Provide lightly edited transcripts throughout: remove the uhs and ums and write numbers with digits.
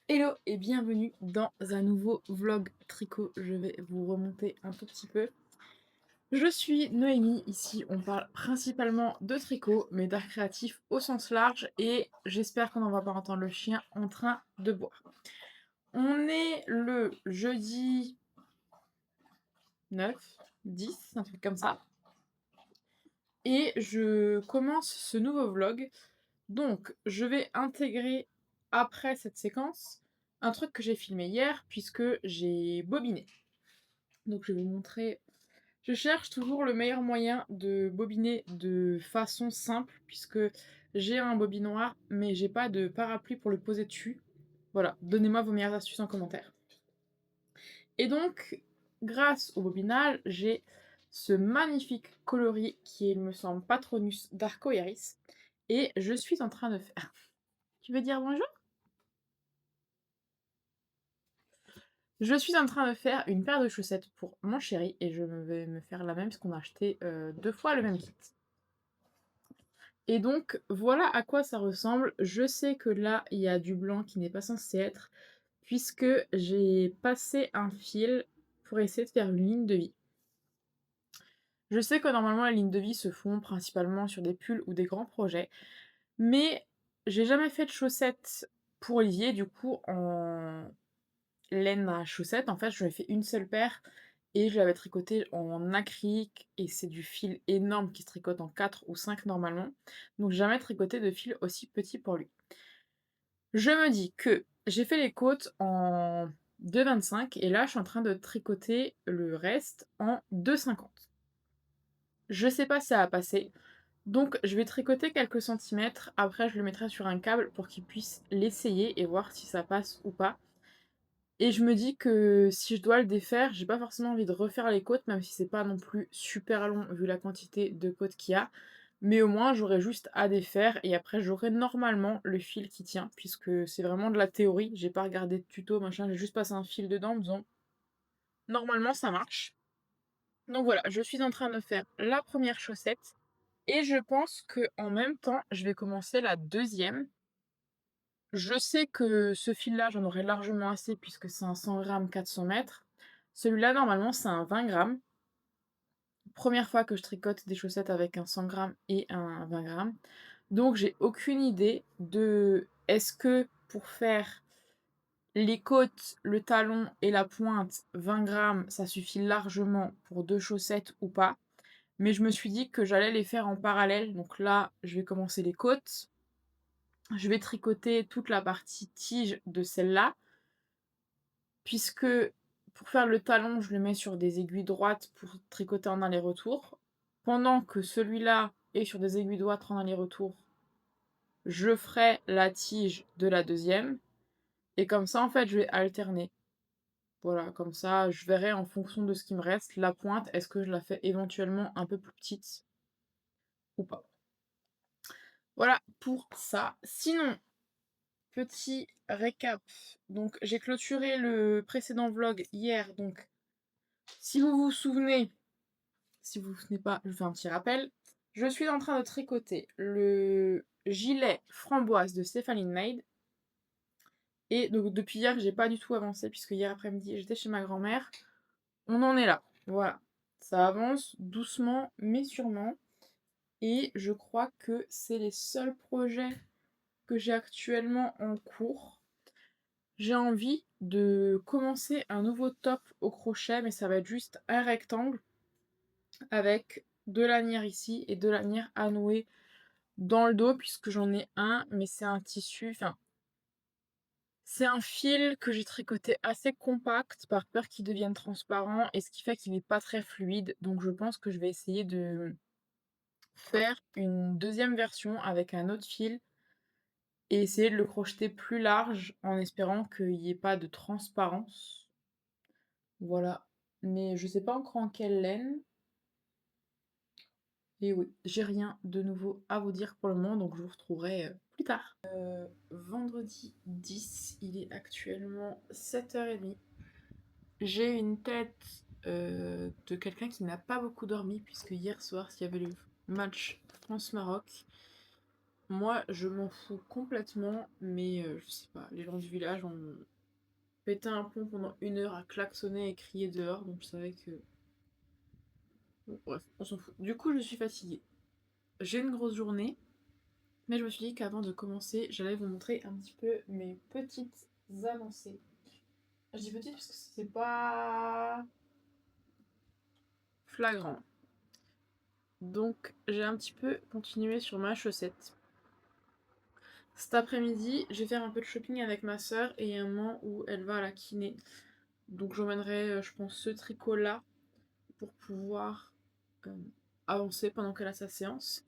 Hello et bienvenue dans un nouveau vlog tricot. Je vais vous remonter un tout petit peu. Je suis Noémie, ici on parle principalement de tricot, mais d'art créatif au sens large et j'espère qu'on n'en va pas entendre le chien en train de boire. On est le jeudi 9, 10, un truc comme ça. Et je commence ce nouveau vlog. Donc je vais intégrer après cette séquence un truc que j'ai filmé hier puisque j'ai bobiné. Donc je vais vous montrer. Je cherche toujours le meilleur moyen de bobiner de façon simple puisque j'ai un bobinoir mais j'ai pas de parapluie pour le poser dessus. Voilà, donnez-moi vos meilleures astuces en commentaire. Et donc, grâce au bobinage, j'ai ce magnifique coloris qui est, il me semble, Patronus d'Arco Iris. Et je suis en train de faire... Tu veux dire bonjour? Je suis en train de faire une paire de chaussettes pour mon chéri et je vais me faire la même parce qu'on a acheté 2 fois le même kit. Et donc voilà à quoi ça ressemble. Je sais que là il y a du blanc qui n'est pas censé être puisque j'ai passé un fil pour essayer de faire une ligne de vie. Je sais que normalement les lignes de vie se font principalement sur des pulls ou des grands projets, mais j'ai jamais fait de chaussettes pour Olivier, du coup en laine à chaussettes, en fait je lui ai fait une seule paire et je l'avais tricoté en acrylique et c'est du fil énorme qui se tricote en 4 ou 5 normalement, donc j'ai jamais tricoté de fil aussi petit pour lui. Je me dis que j'ai fait les côtes en 2,25 et là je suis en train de tricoter le reste en 2,50. Je sais pas si ça va passer, donc je vais tricoter quelques centimètres, après je le mettrai sur un câble pour qu'il puisse l'essayer et voir si ça passe ou pas. Et je me dis que si je dois le défaire, j'ai pas forcément envie de refaire les côtes, même si c'est pas non plus super long vu la quantité de côtes qu'il y a. Mais au moins j'aurai juste à défaire et après j'aurai normalement le fil qui tient, puisque c'est vraiment de la théorie, j'ai pas regardé de tuto, machin, j'ai juste passé un fil dedans en me disant normalement ça marche. Donc voilà, je suis en train de faire la première chaussette et je pense que en même temps je vais commencer la deuxième. Je sais que ce fil-là, j'en aurai largement assez puisque c'est un 100 grammes 400 mètres. Celui-là, normalement, c'est un 20 grammes. Première fois que je tricote des chaussettes avec un 100 grammes et un 20 grammes. Donc, j'ai aucune idée de est-ce que pour faire les côtes, le talon et la pointe, 20 grammes, ça suffit largement pour 2 chaussettes ou pas. Mais je me suis dit que j'allais les faire en parallèle. Donc là, je vais commencer les côtes. Je vais tricoter toute la partie tige de celle-là. Puisque pour faire le talon, je le mets sur des aiguilles droites pour tricoter en aller-retour. Pendant que celui-là est sur des aiguilles droites en aller-retour, je ferai la tige de la deuxième. Et comme ça, en fait, je vais alterner. Voilà, comme ça, je verrai en fonction de ce qui me reste. La pointe, est-ce que je la fais éventuellement un peu plus petite ou pas. Voilà pour ça. Sinon, petit récap. Donc, j'ai clôturé le précédent vlog hier. Donc, si vous vous souvenez, si vous ne vous souvenez pas, je vous fais un petit rappel. Je suis en train de tricoter le gilet framboise de Stéphaline Maid. Et donc depuis hier, j'ai pas du tout avancé puisque hier après-midi, j'étais chez ma grand-mère. On en est là. Voilà. Ça avance doucement mais sûrement. Et je crois que c'est les seuls projets que j'ai actuellement en cours. J'ai envie de commencer un nouveau top au crochet, mais ça va être juste un rectangle avec deux lanières ici et deux lanières à nouer dans le dos puisque j'en ai un, mais c'est un tissu, enfin c'est un fil que j'ai tricoté assez compact par peur qu'il devienne transparent et ce qui fait qu'il n'est pas très fluide. Donc je pense que je vais essayer de faire une deuxième version avec un autre fil et essayer de le crocheter plus large en espérant qu'il n'y ait pas de transparence. Voilà. Mais je sais pas encore en quelle laine. Et oui, j'ai rien de nouveau à vous dire pour le moment, donc je vous retrouverai plus tard. Vendredi 10, il est actuellement 7h30. J'ai une tête de quelqu'un qui n'a pas beaucoup dormi, puisque hier soir, il y avait le match France-Maroc. Moi, je m'en fous complètement, mais je sais pas, les gens du village ont pété un plomb pendant 1 heure à klaxonner et crier dehors, donc je savais que bon, bref, on s'en fout. Du coup, je suis fatiguée. J'ai une grosse journée, mais je me suis dit qu'avant de commencer, j'allais vous montrer un petit peu mes petites avancées. Je dis petites parce que c'est pas flagrant. Donc, j'ai un petit peu continué sur ma chaussette. Cet après-midi, je vais faire un peu de shopping avec ma soeur et il y a un moment où elle va à la kiné. Donc j'emmènerai, je pense, ce tricot-là pour pouvoir euh, avancer pendant qu'elle a sa séance.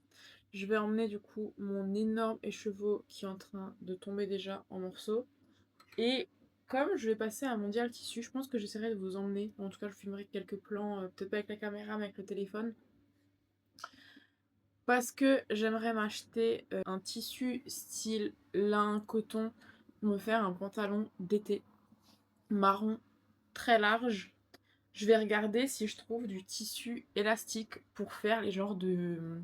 Je vais emmener du coup mon énorme écheveau qui est en train de tomber déjà en morceaux. Et comme je vais passer à un mondial tissu, je pense que j'essaierai de vous emmener. En tout cas, je filmerai quelques plans, peut-être pas avec la caméra, mais avec le téléphone. Parce que j'aimerais m'acheter un tissu style lin, coton, pour me faire un pantalon d'été marron très large. Je vais regarder si je trouve du tissu élastique pour faire les genres de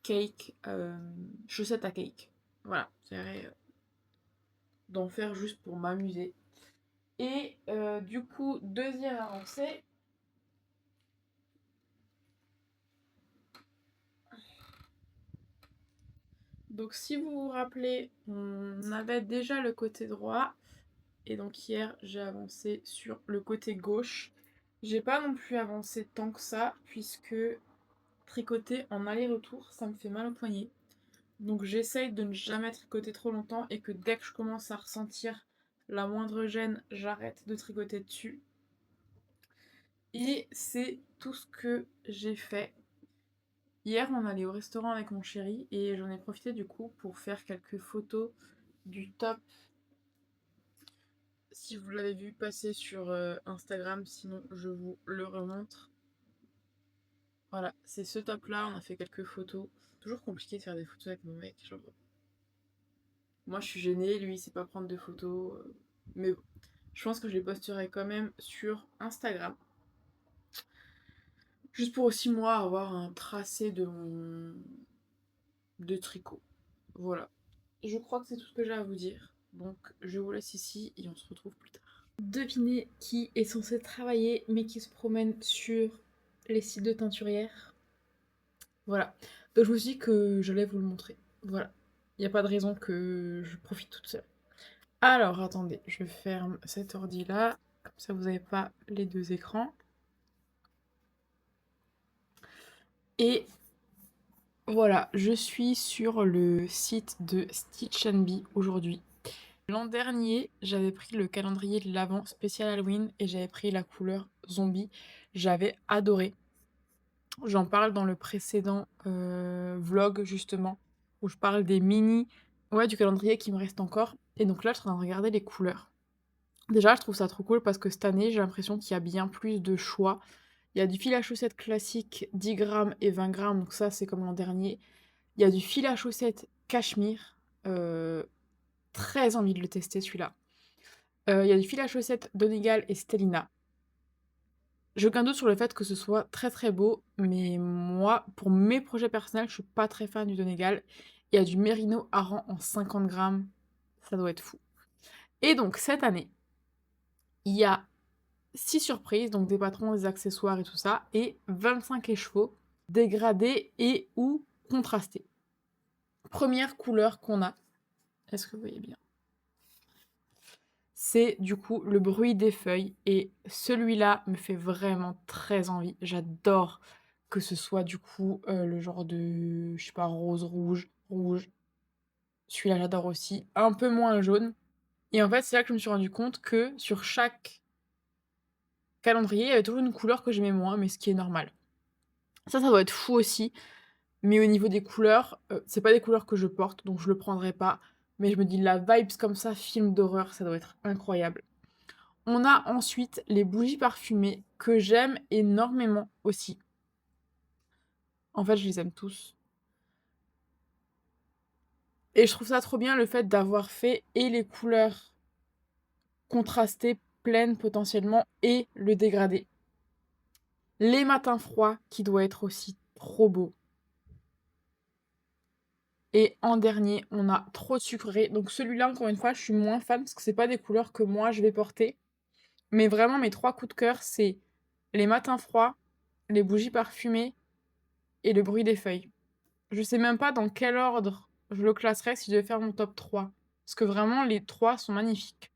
cake, chaussettes à cake. Voilà, j'essaierai d'en faire juste pour m'amuser. Et du coup, deuxième avancée. Donc si vous vous rappelez, on avait déjà le côté droit. Et donc hier, j'ai avancé sur le côté gauche. J'ai pas non plus avancé tant que ça, puisque tricoter en aller-retour, ça me fait mal au poignet. Donc j'essaye de ne jamais tricoter trop longtemps et que dès que je commence à ressentir la moindre gêne, j'arrête de tricoter dessus. Et c'est tout ce que j'ai fait. Hier, on allait au restaurant avec mon chéri et j'en ai profité du coup pour faire quelques photos du top. Si vous l'avez vu passer sur Instagram, sinon je vous le remontre. Voilà, c'est ce top là, on a fait quelques photos. Toujours compliqué de faire des photos avec mon mec. Genre, moi je suis gênée, lui il sait pas prendre de photos. Mais bon, je pense que je les posterai quand même sur Instagram. Juste pour aussi moi avoir un tracé de mon de tricot. Voilà. Je crois que c'est tout ce que j'ai à vous dire. Donc je vous laisse ici et on se retrouve plus tard. Devinez qui est censé travailler mais qui se promène sur les sites de teinturières. Voilà. Donc je me suis dit que j'allais vous le montrer. Voilà. Il n'y a pas de raison que je profite toute seule. Alors attendez, je ferme cet ordi là. Comme ça vous n'avez pas les deux écrans. Et voilà, je suis sur le site de Stitch Bee aujourd'hui. L'an dernier, j'avais pris le calendrier de l'Avent spécial Halloween et j'avais pris la couleur zombie. J'avais adoré. J'en parle dans le précédent vlog justement, où je parle des mini, ouais, du calendrier qui me reste encore. Et donc là, je suis en train de regarder les couleurs. Déjà, je trouve ça trop cool parce que cette année, j'ai l'impression qu'il y a bien plus de choix. Il y a du fil à chaussettes classique 10 grammes et 20 grammes, donc ça, c'est comme l'an dernier. Il y a du fil à chaussettes cachemire. Très envie de le tester celui-là. Il y a du fil à chaussettes Donegal et Stellina. J'ai aucun doute sur le fait que ce soit très très beau, mais moi, pour mes projets personnels, je suis pas très fan du Donegal. Il y a du Merino Aran en 50 grammes. Ça doit être fou. Et donc, cette année, il y a 6 surprises, donc des patrons, des accessoires et tout ça, et 25 écheveaux dégradés et ou contrastés. Première couleur qu'on a, est-ce que vous voyez bien? C'est du coup le bruit des feuilles et celui-là me fait vraiment très envie. J'adore que ce soit du coup le genre de, je sais pas, rose, rouge, rouge. Celui-là j'adore aussi, un peu moins jaune. Et en fait c'est là que je me suis rendu compte que sur chaque calendrier il y avait toujours une couleur que j'aimais moins, mais ce qui est normal. Ça doit être fou aussi. Mais au niveau des couleurs, c'est pas des couleurs que je porte, donc je le prendrai pas. Mais je me dis la vibes comme ça, film d'horreur, ça doit être incroyable. On a ensuite les bougies parfumées que j'aime énormément aussi. En fait, je les aime tous. Et je trouve ça trop bien le fait d'avoir fait et les couleurs contrastées, pleines potentiellement, et le dégradé. Les matins froids qui doit être aussi trop beau. Et en dernier, on a Trop sucré. Donc celui-là, encore une fois, je suis moins fan parce que c'est pas des couleurs que moi je vais porter. Mais vraiment, mes 3 coups de cœur, c'est les matins froids, les bougies parfumées et le bruit des feuilles. Je sais même pas dans quel ordre je le classerais si je devais faire mon top 3. Parce que vraiment, les 3 sont magnifiques.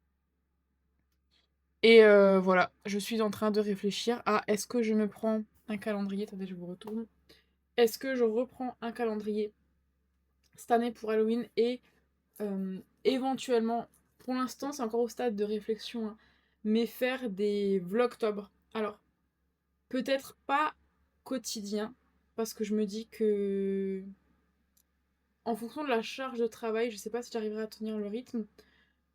Et voilà, je suis en train de réfléchir à est-ce que je me prends un calendrier? Attendez, je vous retourne. Est-ce que je reprends un calendrier cette année pour Halloween et éventuellement, pour l'instant, c'est encore au stade de réflexion, hein, mais faire des vlogtober. Alors, peut-être pas quotidien, parce que je me dis que en fonction de la charge de travail, je sais pas si j'arriverai à tenir le rythme.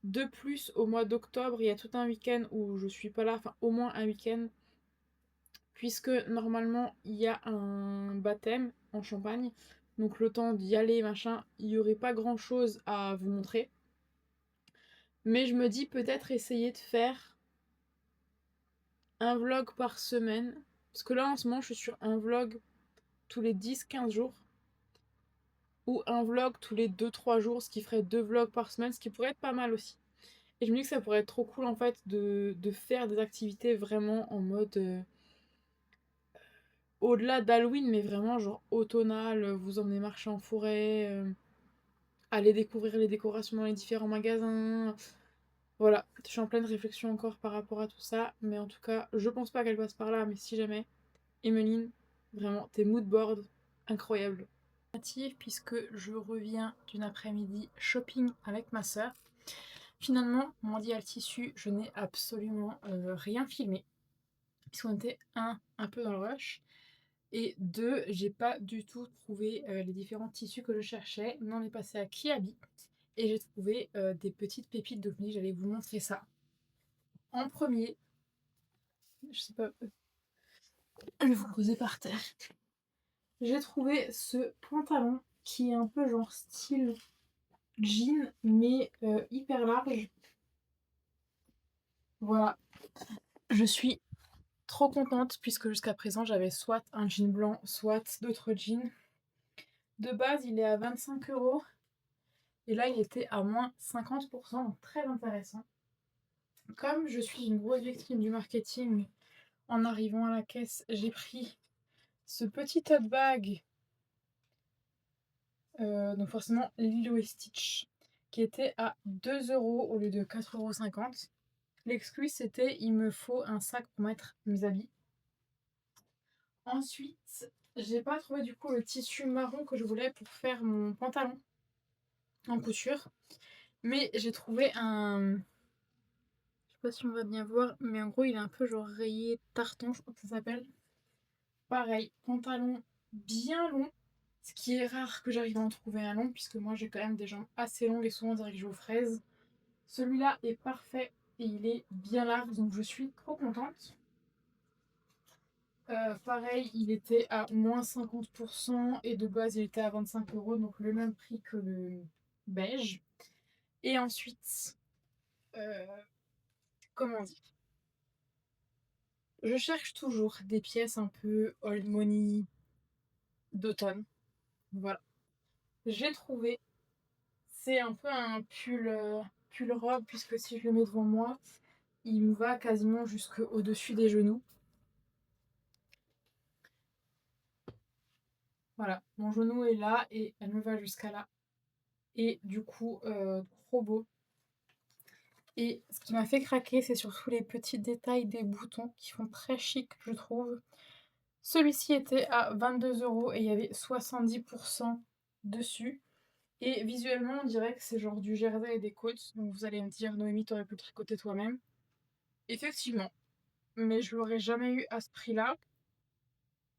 De plus, au mois d'octobre, il y a tout un week-end où je suis pas là, enfin au moins un week-end, puisque normalement il y a un baptême en Champagne, donc le temps d'y aller, machin, il y aurait pas grand-chose à vous montrer. Mais je me dis peut-être essayer de faire un vlog par semaine, parce que là en ce moment je suis sur un vlog tous les 10-15 jours, ou un vlog tous les 2-3 jours, ce qui ferait 2 vlogs par semaine, ce qui pourrait être pas mal aussi. Et je me dis que ça pourrait être trop cool en fait de faire des activités vraiment en mode au-delà d'Halloween, mais vraiment genre automnal, vous emmenez marcher en forêt, aller découvrir les décorations dans les différents magasins. Voilà, je suis en pleine réflexion encore par rapport à tout ça, mais en tout cas, je pense pas qu'elle passe par là, mais si jamais, Emeline, vraiment, tes moodboards, incroyables. Puisque je reviens d'une après-midi shopping avec ma sœur. Finalement, mondial tissu, je n'ai absolument rien filmé, puisqu'on était un peu dans le rush, et deux, j'ai pas du tout trouvé les différents tissus que je cherchais. Mais on est passé à Kiabi, et j'ai trouvé des petites pépites, donc j'allais vous montrer ça. En premier, je sais pas, je vais vous poser par terre. J'ai trouvé ce pantalon qui est un peu genre style jean, mais hyper large. Voilà, je suis trop contente puisque jusqu'à présent j'avais soit un jean blanc, soit d'autres jeans. De base, il est à 25 € et là il était à moins 50%, donc très intéressant. Comme je suis une grosse victime du marketing, en arrivant à la caisse, j'ai pris ce petit tote bag, donc forcément Lilo et Stitch, qui était à 2 € au lieu de 4,50 €. L'excuse c'était il me faut un sac pour mettre mes habits. Ensuite, j'ai pas trouvé du coup le tissu marron que je voulais pour faire mon pantalon en couture, mais j'ai trouvé un, je sais pas si on va bien voir, mais en gros il est un peu genre rayé tartan, je crois que ça s'appelle. Pareil, pantalon bien long, ce qui est rare que j'arrive à en trouver un long, puisque moi j'ai quand même des jambes assez longues et souvent on dirait que je joue aux fraises. Celui-là est parfait et il est bien large, donc je suis trop contente. Pareil, il était à moins 50% et de base il était à 25 €, donc le même prix que le beige. Et ensuite, euh, comment dire, je cherche toujours des pièces un peu old money d'automne. Voilà. J'ai trouvé, c'est un peu un pull, pull robe, puisque si je le mets devant moi, il me va quasiment jusqu'au-dessus des genoux. Voilà, mon genou est là et elle me va jusqu'à là. Et du coup, trop beau. Et ce qui m'a fait craquer, c'est surtout les petits détails des boutons qui font très chic, je trouve. Celui-ci était à 22 € et il y avait 70% dessus. Et visuellement, on dirait que c'est genre du jersey et des côtes. Donc vous allez me dire, Noémie, t'aurais pu le tricoter toi-même. Effectivement, mais je l'aurais jamais eu à ce prix-là.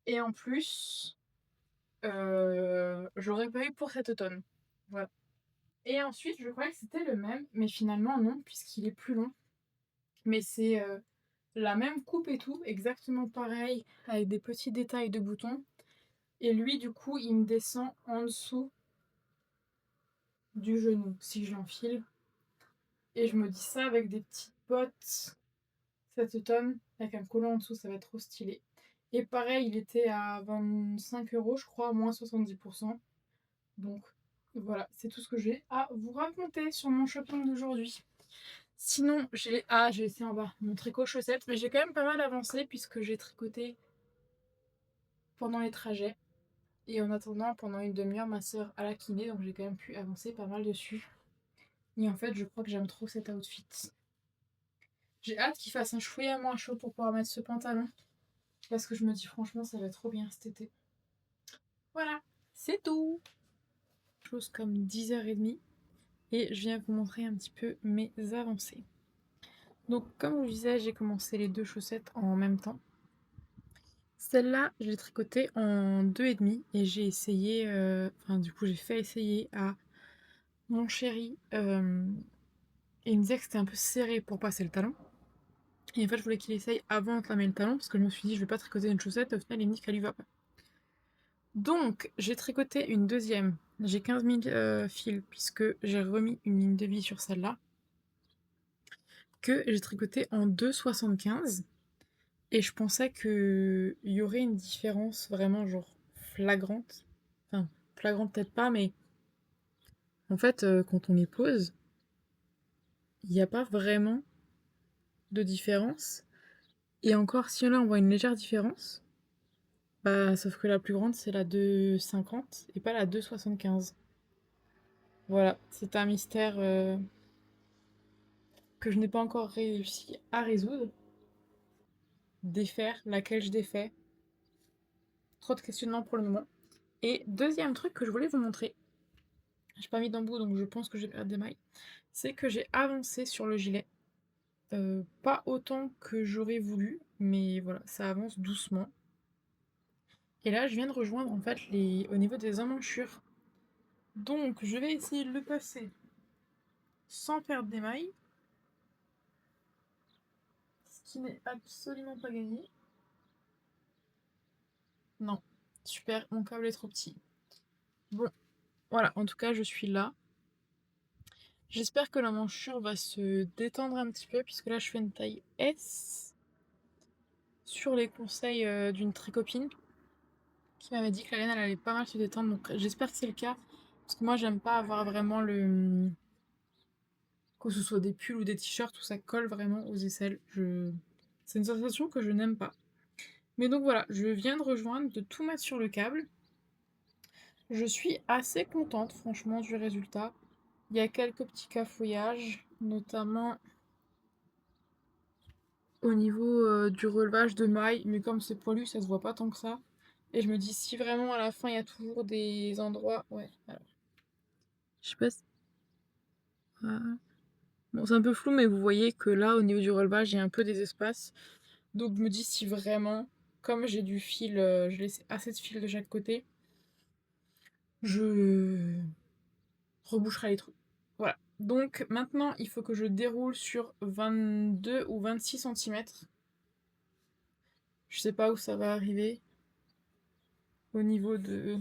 Et en plus, je l'aurais pas eu pour cet automne. Voilà. Et ensuite, je croyais que c'était le même, mais finalement non, puisqu'il est plus long. Mais c'est la même coupe et tout, exactement pareil, avec des petits détails de boutons. Et lui, du coup, il me descend en dessous du genou, si je l'enfile. Et je me dis ça avec des petites bottes cet automne, avec un collant en dessous, ça va être trop stylé. Et pareil, il était à 25 € je crois, moins 70%. Donc Voilà, c'est tout ce que j'ai à vous raconter sur mon shopping d'aujourd'hui. Sinon, j'ai laissé en bas mon tricot chaussette, mais j'ai quand même pas mal avancé puisque j'ai tricoté pendant les trajets. Et en attendant, pendant une demi-heure, ma sœur a la kiné, donc j'ai quand même pu avancer pas mal dessus. Et en fait, je crois que j'aime trop cet outfit. J'ai hâte qu'il fasse un chouïa moins chaud pour pouvoir mettre ce pantalon. Parce que je me dis franchement, ça va trop bien cet été. Voilà, c'est tout. Chose comme 10h30. Et je viens vous montrer un petit peu mes avancées. Donc comme je vous disais, j'ai commencé les deux chaussettes en même temps. Celle-là, je l'ai tricotée en 2,5 et j'ai essayé, du coup j'ai fait essayer à mon chéri et il me disait que c'était un peu serré pour passer le talon. Et en fait, je voulais qu'il essaye avant d'entamer le talon parce que je me suis dit, je vais pas tricoter une chaussette. Au final, il me dit qu'elle lui va pas. Donc, j'ai tricoté une deuxième. J'ai 15 000 fils puisque j'ai remis une ligne de vie sur celle-là. Que j'ai tricoté en 2,75. Et je pensais qu'il y aurait une différence vraiment genre flagrante. Enfin, flagrante peut-être pas, mais en fait, quand on les pose, il n'y a pas vraiment de différence. Et encore, si là on voit une légère différence, bah sauf que la plus grande c'est la 2,50 et pas la 2,75. Voilà, c'est un mystère que je n'ai pas encore réussi à résoudre. Défaire, laquelle je défais. Trop de questionnements pour le moment. Et deuxième truc que je voulais vous montrer, j'ai pas mis d'embout donc je pense que je vais perdre des mailles, c'est que j'ai avancé sur le gilet. Pas autant que j'aurais voulu, mais voilà, ça avance doucement. Et là, je viens de rejoindre en fait au niveau des emmanchures. Donc, je vais essayer de le passer sans perdre des mailles, ce qui n'est absolument pas gagné. Non, super, mon câble est trop petit. Bon, voilà, en tout cas, je suis là. J'espère que l'emmanchure va se détendre un petit peu, puisque là, je fais une taille S sur les conseils d'une tricopine qui m'avait dit que la laine elle allait pas mal se détendre, donc j'espère que c'est le cas. Parce que moi, j'aime pas avoir vraiment que ce soit des pulls ou des t-shirts où ça colle vraiment aux aisselles. C'est une sensation que je n'aime pas. Mais donc voilà, je viens de rejoindre, de tout mettre sur le câble. Je suis assez contente, franchement, du résultat. Il y a quelques petits cafouillages, notamment au niveau du relevage de mailles, mais comme c'est poilu, ça se voit pas tant que ça. Et je me dis, si vraiment à la fin, il y a toujours des endroits... Ouais, alors... Je sais pas si... Ah. Bon, c'est un peu flou, mais vous voyez que là, au niveau du relevage, il y a un peu des espaces. Donc je me dis si vraiment, comme j'ai du fil, je laisse assez de fil de chaque côté, je reboucherai les trous. Voilà. Donc maintenant, il faut que je déroule sur 22 ou 26 centimètres. Je sais pas où ça va arriver. Au niveau de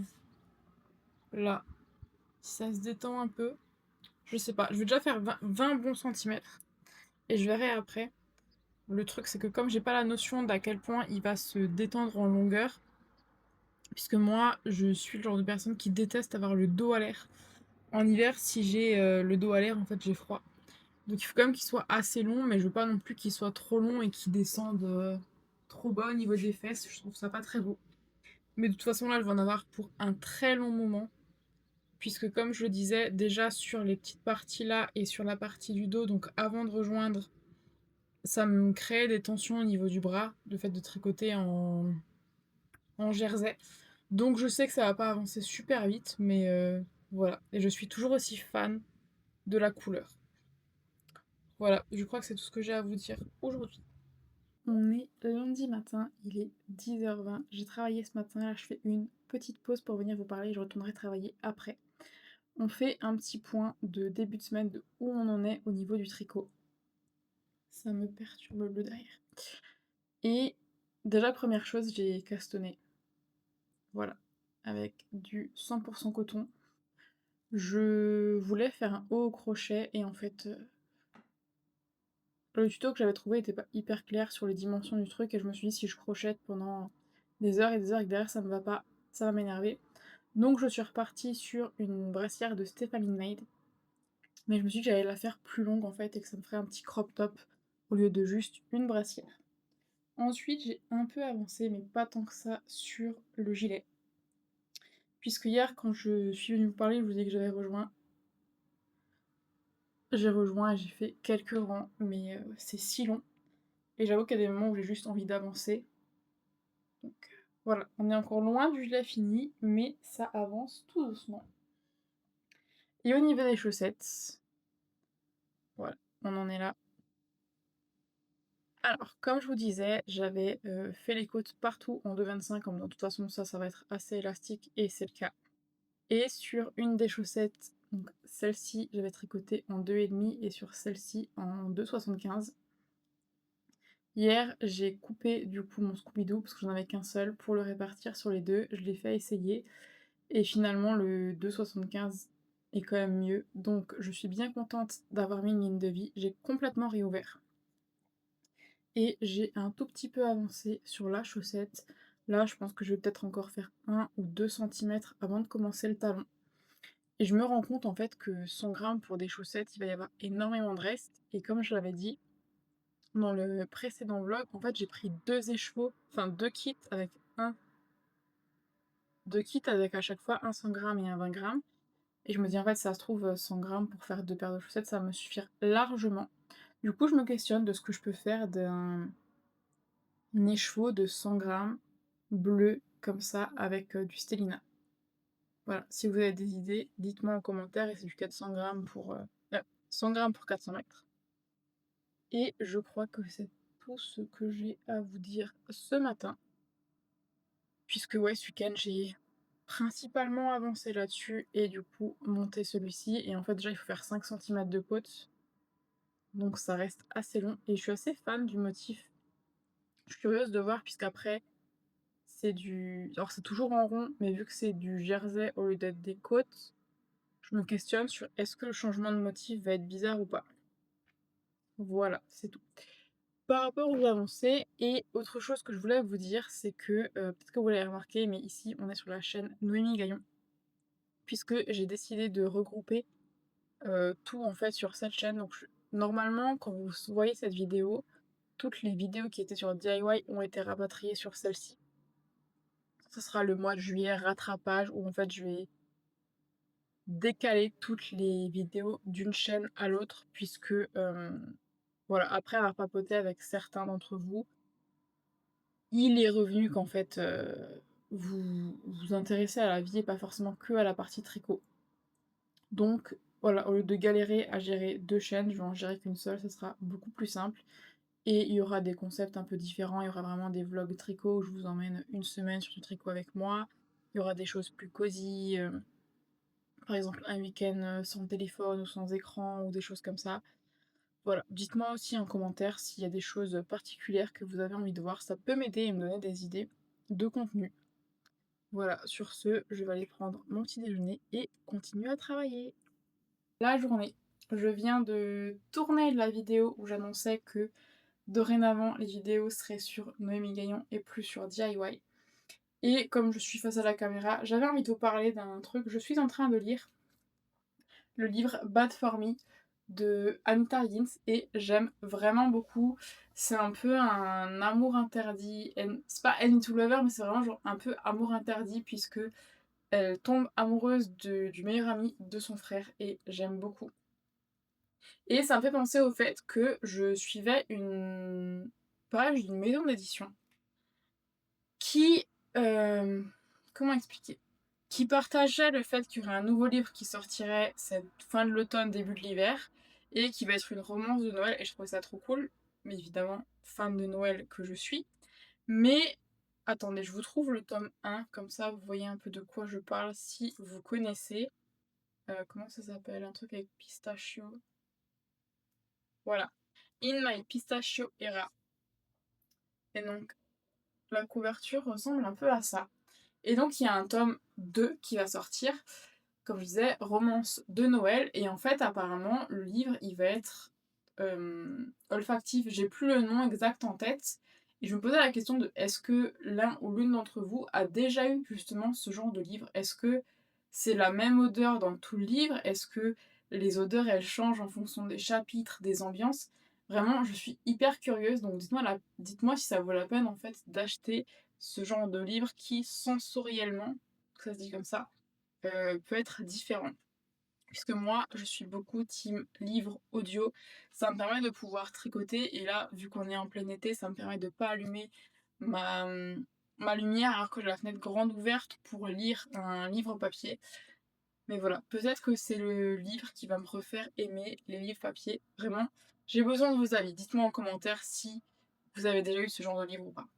là, si ça se détend un peu. Je sais pas. Je vais déjà faire 20 bons centimètres. Et je verrai après. Le truc, c'est que comme j'ai pas la notion d'à quel point il va se détendre en longueur, puisque moi, je suis le genre de personne qui déteste avoir le dos à l'air. En hiver, si j'ai le dos à l'air, en fait, j'ai froid. Donc il faut quand même qu'il soit assez long, mais je veux pas non plus qu'il soit trop long et qu'il descende trop bas au niveau des fesses. Je trouve ça pas très beau. Mais de toute façon, là, je vais en avoir pour un très long moment. Puisque comme je le disais, déjà sur les petites parties là et sur la partie du dos, donc avant de rejoindre, ça me crée des tensions au niveau du bras, le fait de tricoter en jersey. Donc je sais que ça va pas avancer super vite, mais voilà. Et je suis toujours aussi fan de la couleur. Voilà, je crois que c'est tout ce que j'ai à vous dire aujourd'hui. On est lundi matin, il est 10h20. J'ai travaillé ce matin, là je fais une petite pause pour venir vous parler, je retournerai travailler après. On fait un petit point de début de semaine de où on en est au niveau du tricot. Ça me perturbe le bleu derrière. Et déjà première chose, j'ai castonné. Voilà, avec du 100% coton. Je voulais faire un haut au crochet et en fait le tuto que j'avais trouvé était pas hyper clair sur les dimensions du truc et je me suis dit si je crochette pendant des heures et que derrière ça me va pas, ça va m'énerver. Donc je suis repartie sur une brassière de Stephanie Mead, mais je me suis dit que j'allais la faire plus longue en fait et que ça me ferait un petit crop top au lieu de juste une brassière. Ensuite, j'ai un peu avancé, mais pas tant que ça, sur le gilet. Puisque hier, quand je suis venue vous parler, je vous ai dit que j'avais rejoint. J'ai rejoint et j'ai fait quelques rangs, mais c'est si long. Et j'avoue qu'il y a des moments où j'ai juste envie d'avancer. Donc voilà, on est encore loin du gilet fini, mais ça avance tout doucement. Et au niveau des chaussettes, voilà, on en est là. Alors, comme je vous disais, j'avais fait les côtes partout en 2,25, comme de toute façon ça va être assez élastique, et c'est le cas. Et sur une des chaussettes, donc celle-ci, j'avais tricoté en 2,5 et sur celle-ci en 2,75. Hier, j'ai coupé du coup mon Scooby-Doo parce que j'en avais qu'un seul pour le répartir sur les deux. Je l'ai fait essayer et finalement le 2,75 est quand même mieux. Donc je suis bien contente d'avoir mis une ligne de vie. J'ai complètement réouvert. Et j'ai un tout petit peu avancé sur la chaussette. Là, je pense que je vais peut-être encore faire 1 ou 2 centimètres avant de commencer le talon. Et je me rends compte en fait que 100 grammes pour des chaussettes, il va y avoir énormément de reste. Et comme je l'avais dit dans le précédent vlog, en fait j'ai pris 2 écheveaux, enfin 2 kits avec 2 kits avec à chaque fois un 100 grammes et un 20 grammes. Et je me dis en fait ça se trouve 100 grammes pour faire 2 paires de chaussettes, ça va me suffire largement. Du coup je me questionne de ce que je peux faire d'un écheveau de 100 grammes bleu comme ça avec du Stellina. Voilà, si vous avez des idées, dites-moi en commentaire et c'est du 400 grammes pour 100 grammes pour 400 mètres. Et je crois que c'est tout ce que j'ai à vous dire ce matin. Puisque ouais, ce week-end, j'ai principalement avancé là-dessus et du coup monté celui-ci. Et en fait, déjà, il faut faire 5 cm de côte. Donc ça reste assez long. Et je suis assez fan du motif. Je suis curieuse de voir, puisqu'après, c'est du... Alors c'est toujours en rond, mais vu que c'est du jersey au lieu d'être des côtes, je me questionne sur est-ce que le changement de motif va être bizarre ou pas. Voilà, c'est tout. Par rapport aux avancées, et autre chose que je voulais vous dire, c'est que, peut-être que vous l'avez remarqué, mais ici on est sur la chaîne Noémie Gaillon, puisque j'ai décidé de regrouper tout en fait sur cette chaîne. Donc normalement, quand vous voyez cette vidéo, toutes les vidéos qui étaient sur DIY ont été rapatriées sur celle-ci. Ce sera le mois de juillet rattrapage où en fait je vais décaler toutes les vidéos d'une chaîne à l'autre, puisque voilà, après avoir papoté avec certains d'entre vous, il est revenu qu'en fait, vous vous intéressez à la vie et pas forcément que à la partie tricot. Donc voilà, au lieu de galérer à gérer 2 chaînes, je vais en gérer qu'une seule, ça sera beaucoup plus simple. Et il y aura des concepts un peu différents, il y aura vraiment des vlogs tricot où je vous emmène une semaine sur du tricot avec moi. Il y aura des choses plus cosy, par exemple un week-end sans téléphone ou sans écran ou des choses comme ça. Voilà, dites-moi aussi en commentaire s'il y a des choses particulières que vous avez envie de voir, ça peut m'aider et me donner des idées de contenu. Voilà, sur ce, je vais aller prendre mon petit déjeuner et continuer à travailler. La journée, je viens de tourner la vidéo où j'annonçais que dorénavant les vidéos seraient sur Noémie Gaillon et plus sur DIY. Et comme je suis face à la caméra, j'avais envie de vous parler d'un truc. Je suis en train de lire le livre Bad for Me de Anita Higgins et j'aime vraiment beaucoup. C'est un peu un amour interdit. C'est pas Enemy to Lover, mais c'est vraiment genre un peu amour interdit puisque elle tombe amoureuse du meilleur ami de son frère et j'aime beaucoup. Et ça me fait penser au fait que je suivais une page d'une maison d'édition qui... comment expliquer? Qui partageait le fait qu'il y aurait un nouveau livre qui sortirait cette fin de l'automne, début de l'hiver, et qui va être une romance de Noël, et je trouvais ça trop cool, mais évidemment, fan de Noël que je suis. Mais, attendez, je vous trouve le tome 1, comme ça vous voyez un peu de quoi je parle, si vous connaissez. Comment ça s'appelle? Un truc avec pistachio. Voilà. In My Pistachio Era. Et donc, la couverture ressemble un peu à ça. Et donc, il y a un tome 2 qui va sortir, comme je disais, romance de Noël. Et en fait, apparemment, le livre, il va être olfactif. J'ai plus le nom exact en tête. Et je me posais la question de est-ce que l'un ou l'une d'entre vous a déjà eu justement ce genre de livre? Est-ce que c'est la même odeur dans tout le livre? Est-ce que les odeurs, elles changent en fonction des chapitres, des ambiances? Vraiment, je suis hyper curieuse, donc dites-moi si ça vaut la peine en fait d'acheter ce genre de livre qui sensoriellement, ça se dit comme ça, peut être différent. Puisque moi, je suis beaucoup team livre audio. Ça me permet de pouvoir tricoter et là, vu qu'on est en plein été, ça me permet de pas allumer ma, ma lumière alors que j'ai la fenêtre grande ouverte pour lire un livre papier. Mais voilà, peut-être que c'est le livre qui va me refaire aimer les livres papier. Vraiment, j'ai besoin de vos avis. Dites-moi en commentaire si vous avez déjà eu ce genre de livre ou pas.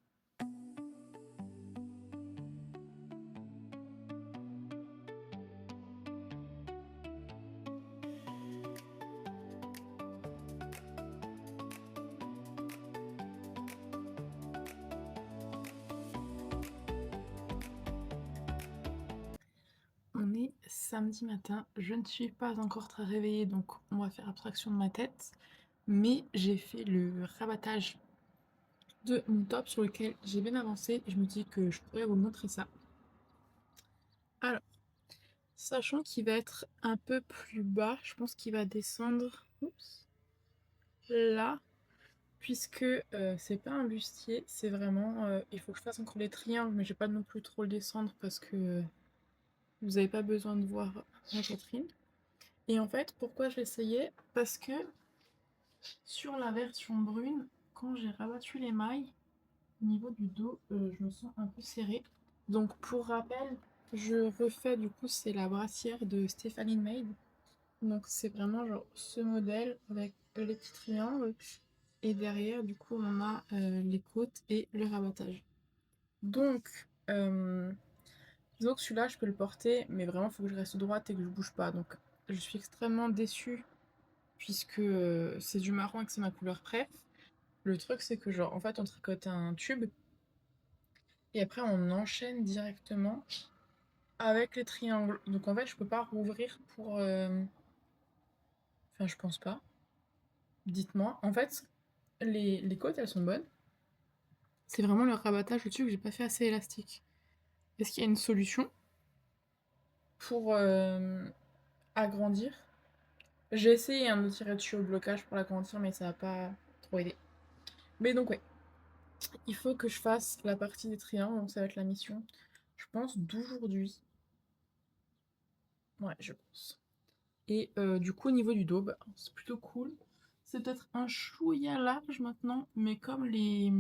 On est samedi matin, je ne suis pas encore très réveillée, donc on va faire abstraction de ma tête. Mais j'ai fait le rabattage de mon top sur lequel j'ai bien avancé et je me dis que je pourrais vous montrer ça. Alors, sachant qu'il va être un peu plus bas, je pense qu'il va descendre oups, là, puisque c'est pas un bustier, c'est vraiment... il faut que je fasse encore les triangles, mais je vais pas non plus trop le descendre parce que vous n'avez pas besoin de voir ma poitrine. Et en fait, pourquoi je l'essayais? Parce que sur la version brune, quand j'ai rabattu les mailles, au niveau du dos, je me sens un peu serrée. Donc pour rappel, je refais du coup, c'est la brassière de Stephanie Maid. Donc c'est vraiment genre ce modèle avec les petits triangles. Et derrière, du coup, on a les côtes et le rabattage. Donc, disons que celui-là, je peux le porter, mais vraiment, il faut que je reste droite et que je bouge pas. Donc, je suis extrêmement déçue puisque c'est du marron et que c'est ma couleur préf. Le truc, c'est que genre, en fait, on tricote un tube et après, on enchaîne directement avec les triangles. Donc, en fait, je peux pas rouvrir pour... Enfin, je pense pas. Dites-moi. En fait, les côtes, elles sont bonnes. C'est vraiment le rabattage au-dessus que j'ai pas fait assez élastique. Est-ce qu'il y a une solution pour agrandir? J'ai essayé de tirer dessus au blocage pour l'agrandir, mais ça n'a pas trop aidé. Mais donc, ouais, il faut que je fasse la partie des triangles, donc ça va être la mission, je pense, d'aujourd'hui. Ouais, je pense. Et du coup, au niveau du dos, bah, c'est plutôt cool. C'est peut-être un chouïa large maintenant, mais comme les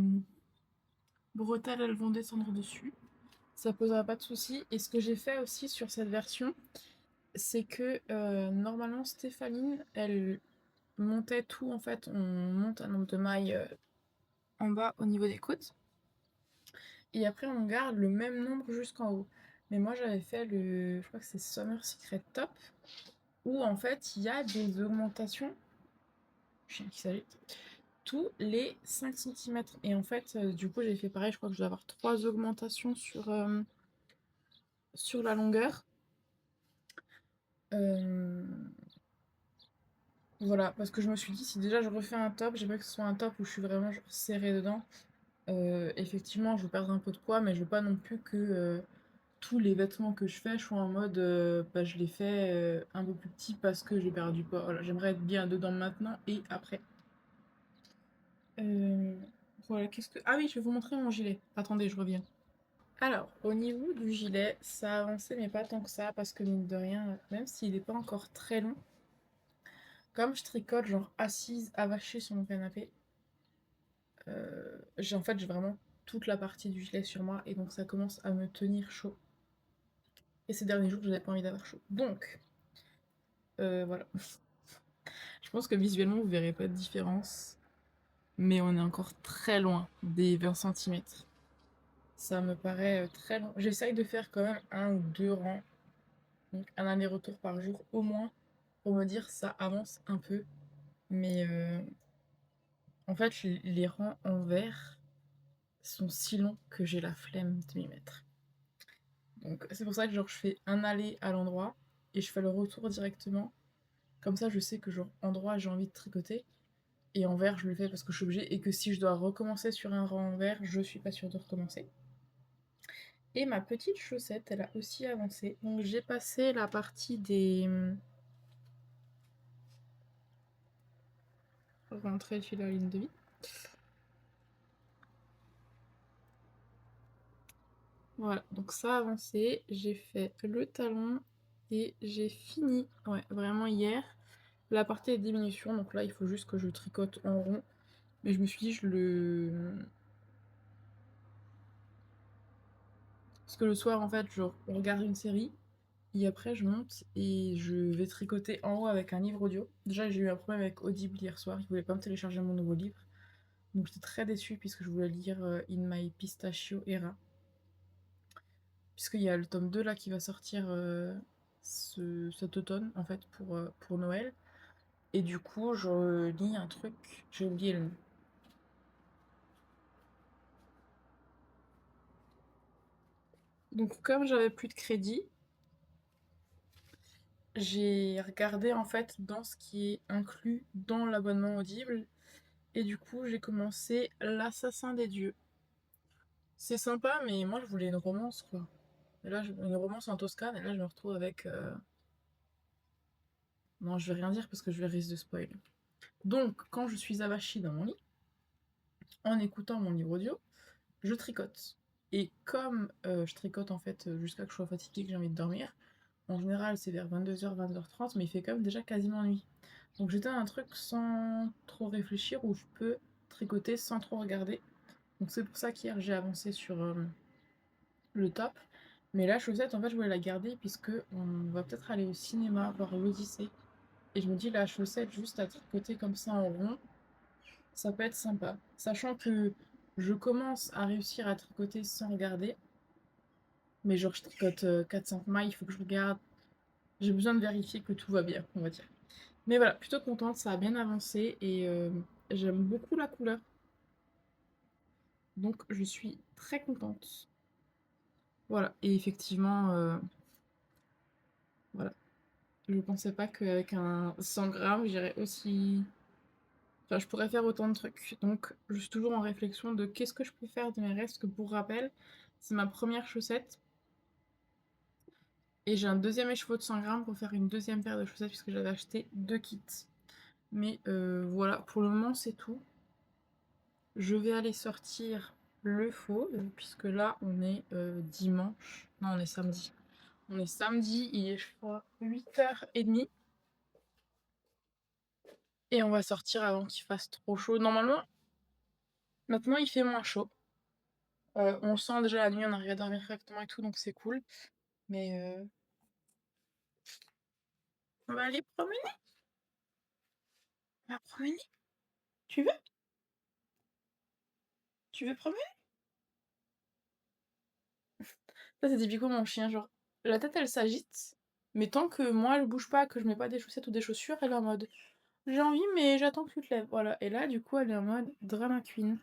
bretelles, elles vont descendre dessus, ça posera pas de soucis. Et ce que j'ai fait aussi sur cette version, c'est que normalement, Stéphanie, elle montait tout, en fait, on monte un nombre de mailles en bas au niveau des côtes. Et après, on garde le même nombre jusqu'en haut. Mais moi, j'avais fait je crois que c'est Summer Secret Top, où en fait, il y a des augmentations, chien qui s'agite, tous les 5 centimètres. Et en fait, du coup, j'ai fait pareil, je crois que je dois avoir 3 augmentations sur la longueur. Euh, Voilà, parce que je me suis dit, si déjà je refais un top, j'aimerais que ce soit un top où je suis vraiment genre, serrée dedans. Effectivement, je veux perdre un peu de poids, mais je veux pas non plus que tous les vêtements que je fais, je sois en mode, bah, je les fais un peu plus petits parce que j'ai perdu du poids. Voilà, j'aimerais être bien dedans maintenant et après. Euh, voilà, qu'est-ce que... Ah oui, je vais vous montrer mon gilet. Attendez, je reviens. Alors, au niveau du gilet, ça a avancé, mais pas tant que ça, parce que mine de rien, même s'il n'est pas encore très long, comme je tricote genre assise, avachée sur mon canapé, j'ai vraiment toute la partie du gilet sur moi, et donc ça commence à me tenir chaud. Et ces derniers jours, je n'avais pas envie d'avoir chaud. Donc, voilà. Je pense que visuellement, vous verrez pas de différence, mais on est encore très loin des 20 centimètres. Ça me paraît très long. J'essaye de faire quand même un ou deux rangs, donc un aller-retour par jour au moins, pour me dire ça avance un peu. Mais en fait, les rangs en vert sont si longs que j'ai la flemme de m'y mettre. Donc c'est pour ça que genre je fais un aller à l'endroit et je fais le retour directement. Comme ça, je sais que genre endroit j'ai envie de tricoter. et en vert, je le fais parce que je suis obligée et que si je dois recommencer sur un rang en vert, je suis pas sûre de recommencer. Et ma petite chaussette, elle a aussi avancé. Donc j'ai passé la partie des rentrer le fil à la ligne de vie. Voilà, donc ça a avancé. J'ai fait le talon et j'ai fini, ouais, vraiment hier, la partie des diminutions. Donc là, il faut juste que je tricote en rond. Mais je me suis dit, parce que le soir, en fait, on regarde une série. Et après, je monte et je vais tricoter en haut avec un livre audio. Déjà, j'ai eu un problème avec Audible hier soir. Il voulait pas me télécharger mon nouveau livre. Donc j'étais très déçue puisque je voulais lire In My Pistachio Era. Puisqu'il y a le tome 2 là qui va sortir cet automne, en fait, pour Noël. Et du coup, je lis un truc, j'ai oublié le nom. Donc comme j'avais plus de crédit, j'ai regardé en fait dans ce qui est inclus dans l'abonnement Audible. Et du coup, j'ai commencé L'Assassin des Dieux. C'est sympa, mais moi je voulais une romance quoi. Et là, une romance en Toscane, et là je me retrouve avec. Non, je vais rien dire parce que je vais risque de spoil. Donc, quand je suis avachie dans mon lit, en écoutant mon livre audio, je tricote. Et comme je tricote en fait jusqu'à que je sois fatiguée, que j'ai envie de dormir, en général c'est vers 22h, 22h30, mais il fait quand même déjà quasiment nuit. Donc j'étais dans un truc sans trop réfléchir où je peux tricoter sans trop regarder. Donc c'est pour ça qu'hier j'ai avancé sur le top. Mais la chaussette, en fait, je voulais la garder puisque on va peut-être aller au cinéma voir l'Odyssée. Et je me dis, la chaussette, juste à tricoter comme ça en rond, ça peut être sympa. Sachant que je commence à réussir à tricoter sans regarder. Mais genre, je tricote 4-5 mailles, il faut que je regarde. J'ai besoin de vérifier que tout va bien, on va dire. Mais voilà, plutôt contente, ça a bien avancé et j'aime beaucoup la couleur. Donc, je suis très contente. Voilà, et effectivement, voilà. Je pensais pas qu'avec un 100 grammes, j'irais aussi. Enfin, je pourrais faire autant de trucs. Donc, je suis toujours en réflexion de qu'est-ce que je peux faire de mes restes, que pour rappel, c'est ma première chaussette. Et j'ai un deuxième écheveau de 100 grammes pour faire une deuxième paire de chaussettes puisque j'avais acheté deux kits. Mais voilà, pour le moment, c'est tout. Je vais aller sortir le faux, puisque là, on est dimanche. Non, on est samedi. On est samedi, il est, je crois, 8h30. Et on va sortir avant qu'il fasse trop chaud. Normalement, maintenant, il fait moins chaud. On sent déjà la nuit, on arrive à dormir correctement et tout, donc c'est cool. Mais on va aller promener. On va promener. Tu veux? Tu veux promener? Ça, c'est typiquement mon chien, genre, la tête, elle s'agite. Mais tant que moi, je bouge pas, que je mets pas des chaussettes ou des chaussures, elle est en mode j'ai envie, mais j'attends que tu te lèves. Voilà. Et là, du coup, elle est en mode drama queen.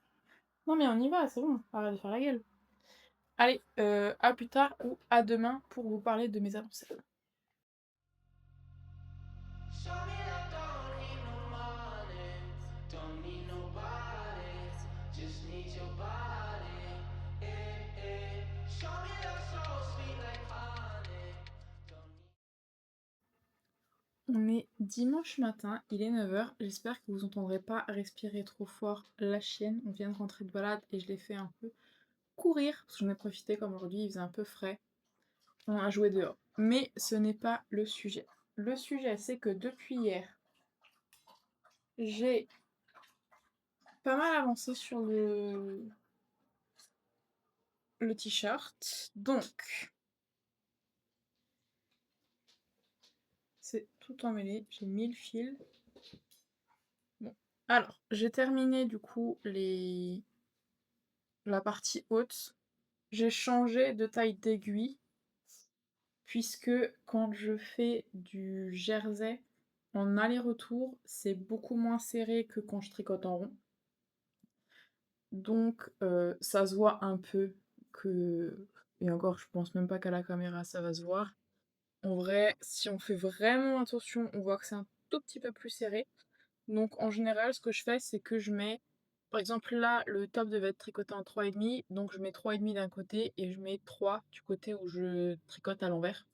Non, mais on y va, c'est bon, arrête de faire la gueule. Allez, à plus tard ou à demain pour vous parler de mes avancées. Show me that don't need no money, don't need nobody, just need your body. Eh, eh. Show me that soul sweet like honey. Don't need... On est dimanche matin, il est 9h. J'espère que vous entendrez pas respirer trop fort la chienne. On vient de rentrer de balade et je l'ai fait un peu courir parce que j'en ai profité comme aujourd'hui il faisait un peu frais. On a joué dehors. Mais ce n'est pas le sujet. Le sujet, c'est que depuis hier, j'ai pas mal avancé sur le t-shirt. Donc, c'est tout emmêlé. J'ai mis le fil. Bon. Alors, j'ai terminé du coup la partie haute. J'ai changé de taille d'aiguille puisque quand je fais du jersey en aller-retour, c'est beaucoup moins serré que quand je tricote en rond. Donc ça se voit un peu que et encore je pense même pas qu'à la caméra ça va se voir. En vrai, si on fait vraiment attention, on voit que c'est un tout petit peu plus serré. Donc en général, ce que je fais, c'est que je mets par exemple là, le top devait être tricoté en 3,5, donc je mets 3,5 d'un côté et je mets 3 du côté où je tricote à l'envers.